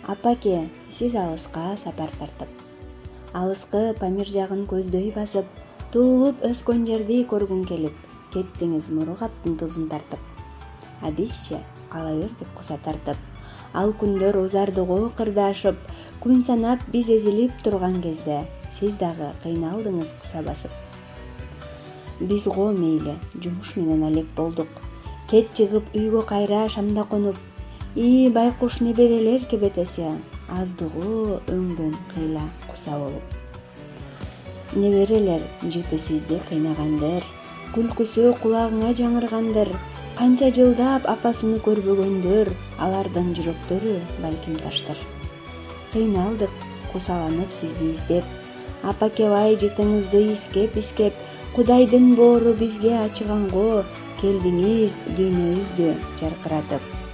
Апаке, сиз алыска сапар тартып, алыскы Памир жагын көздөй басып, туулуп өскөн жерди көргүң келип, кеттиңиз Мургаптын тузун тартып. А бизче кала бердик куса тартып, ал күндөр узарды го кырдашып, күн санап биз эзилип турган кезде, сиз дагы кыйналдыңыз куса басып. Биз го мейли жумуш менен алек болдук, кеч чыгып үйгө кайра шамда конуп, байкуш неберелер кебетесе, аздыгы өңдөн кыйла куса болуп. Неберелер жыты сизди кыйнагандыр, күлкүсү кулагыңа жаңыргандыр, канча жылдап апасыны көрбөгөндөр, алардын жүрөктөрү балким таштыр. Кыйналдык кусаланып сизди издеп, апакебай жытыңызды искеп, Кудайдын боору бизге ачыганго, келдиңиз дүйнөбүздү жаркыратып.